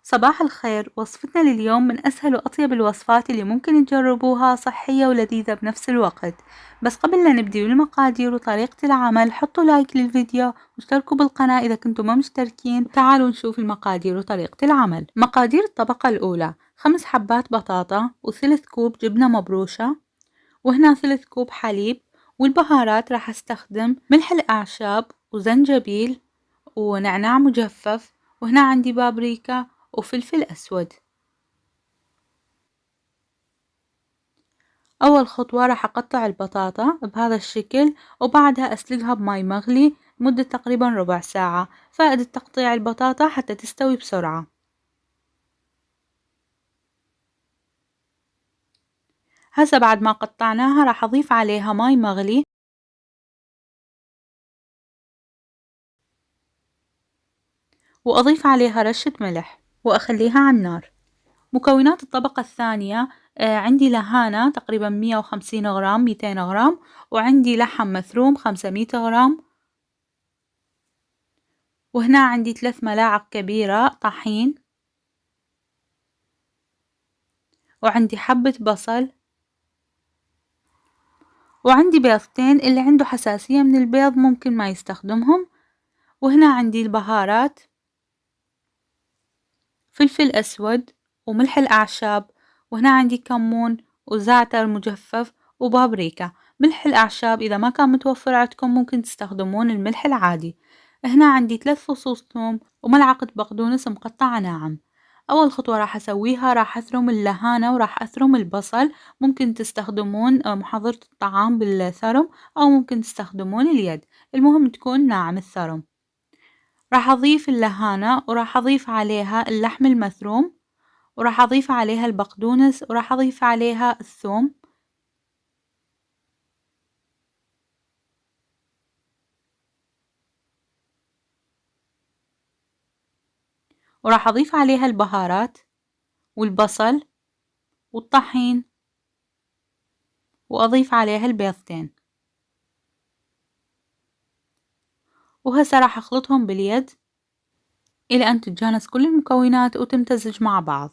صباح الخير، وصفتنا لليوم من أسهل وأطيب الوصفات اللي ممكن تجربوها، صحية ولذيذة بنفس الوقت. بس قبل لا نبدي بالمقادير وطريقة العمل، حطوا لايك للفيديو واشتركوا بالقناة إذا كنتم ما مشتركين. تعالوا نشوف المقادير وطريقة العمل. مقادير الطبقة الأولى: 5 حبات بطاطا، وثلث كوب جبنة مبروشة، وهنا ثلث كوب حليب. والبهارات راح استخدم ملح الأعشاب وزنجبيل ونعناع مجفف، وهنا عندي بابريكا وفلفل أسود. أول خطوة راح أقطع البطاطا بهذا الشكل، وبعدها أسلقها بماي مغلي مدة تقريبا ربع ساعة. فائدة تقطيع البطاطا حتى تستوي بسرعة. هسه بعد ما قطعناها راح أضيف عليها ماي مغلي، وأضيف عليها رشة ملح، وأخليها على النار. مكونات الطبقة الثانية: عندي لهانة تقريبا 150 غرام 200 غرام، وعندي لحم مثروم 500 غرام، وهنا عندي 3 ملاعق كبيرة طحين، وعندي حبة بصل، وعندي بيضتين. اللي عنده حساسية من البيض ممكن ما يستخدمهم. وهنا عندي البهارات: فلفل أسود وملح الأعشاب، وهنا عندي كمون وزعتر مجفف وبابريكا. ملح الأعشاب إذا ما كان متوفر عندكم ممكن تستخدمون الملح العادي. هنا عندي 3 فصوص ثوم وملعقة بقدونس مقطعة ناعم. أول خطوة راح أسويها، راح أثرم اللهانة وراح أثرم البصل. ممكن تستخدمون محضرة الطعام بالثرم، أو ممكن تستخدمون اليد، المهم تكون ناعم الثرم. راح أضيف اللهانة، وراح أضيف عليها اللحم المثروم، وراح أضيف عليها البقدونس، وراح أضيف عليها الثوم، وراح أضيف عليها البهارات والبصل والطحين، وأضيف عليها البيضتين. وهسه راح أخلطهم باليد إلى أن تتجانس كل المكونات وتمتزج مع بعض.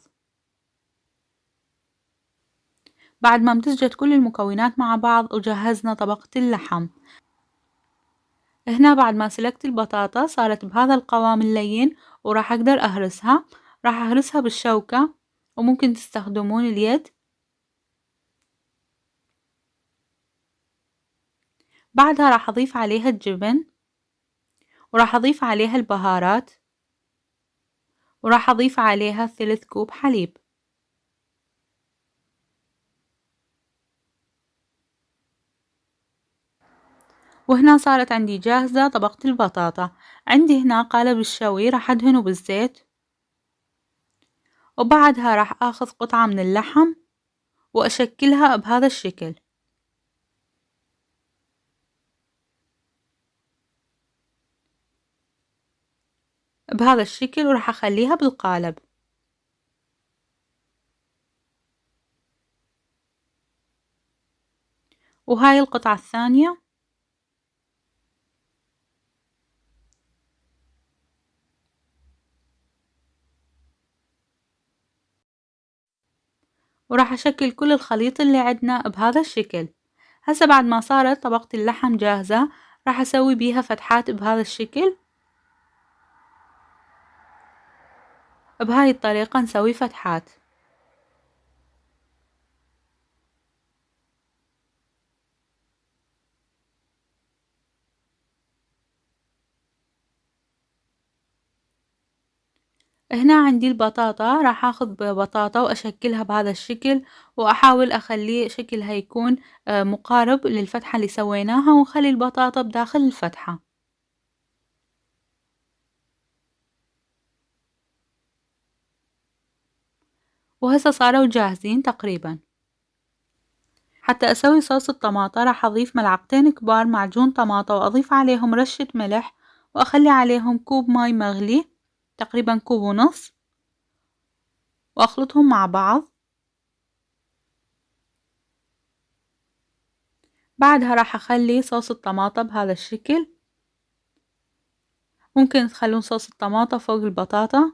بعد ما امتزجت كل المكونات مع بعض وجهزنا طبقة اللحم، هنا بعد ما سلقت البطاطا صارت بهذا القوام اللين، وراح أقدر أهرسها. راح أهرسها بالشوكة، وممكن تستخدمون اليد. بعدها راح أضيف عليها الجبن، وراح أضيف عليها البهارات، وراح أضيف عليها 3 كوب حليب. وهنا صارت عندي جاهزة طبقة البطاطا. عندي هنا قالب الشوي راح أدهنه بالزيت، وبعدها راح أخذ قطعة من اللحم وأشكلها بهذا الشكل. بهذا الشكل، وراح أخليها بالقالب. وهاي القطعة الثانية. وراح أشكل كل الخليط اللي عندنا بهذا الشكل. هسه بعد ما صارت طبقة اللحم جاهزة، راح أسوي بيها فتحات بهذا الشكل. بهاي الطريقة نسوي فتحات. هنا عندي البطاطا، راح اخذ بطاطا واشكلها بهذا الشكل، واحاول اخليه شكلها يكون مقارب للفتحة اللي سويناها، ونخلي البطاطا بداخل الفتحة. وهسه صاروا جاهزين تقريبا. حتى اسوي صوص الطماطة راح اضيف ملعقتين كبار معجون طماطة، واضيف عليهم رشة ملح، واخلي عليهم كوب ماي مغلي تقريبا كوب ونص، واخلطهم مع بعض. بعدها راح اخلي صوص الطماطة بهذا الشكل. ممكن تخلون صوص الطماطة فوق البطاطا.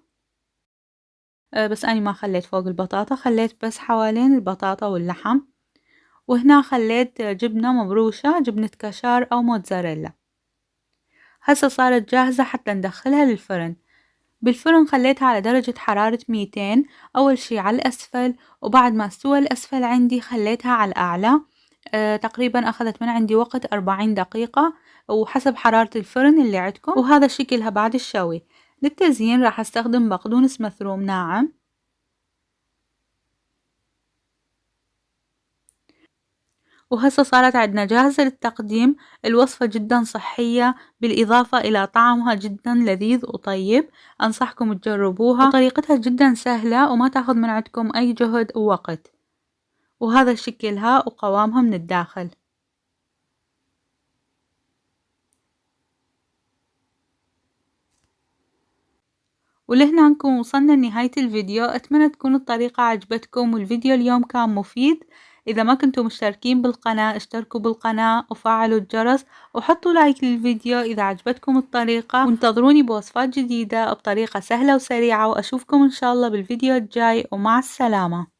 بس أنا ما خليت فوق البطاطا، خليت بس حوالين البطاطا واللحم. وهنا خليت جبنة مبروشة، جبنة كشار أو موتزاريلا. هسه صارت جاهزة حتى ندخلها للفرن. بالفرن خليتها على درجة حرارة 200، أول شي على الأسفل، وبعد ما استوى الأسفل عندي خليتها على الأعلى. تقريبا أخذت من عندي وقت 40 دقيقة، وحسب حرارة الفرن اللي عندكم. وهذا شكلها بعد الشوي. للتزيين راح استخدم بقدونس مثروم ناعم، وهسه صارت عندنا جاهزة للتقديم. الوصفة جدا صحية، بالإضافة إلى طعمها جدا لذيذ وطيب. أنصحكم تجربوها، وطريقتها جدا سهلة وما تاخذ من عندكم أي جهد ووقت. وهذا شكلها وقوامها من الداخل. ولهنا نكون وصلنا لنهاية الفيديو. أتمنى تكون الطريقة عجبتكم والفيديو اليوم كان مفيد. إذا ما كنتوا مشتركين بالقناة اشتركوا بالقناة وفعلوا الجرس وحطوا لايك للفيديو إذا عجبتكم الطريقة، وانتظروني بوصفات جديدة بطريقة سهلة وسريعة، وأشوفكم إن شاء الله بالفيديو الجاي، ومع السلامة.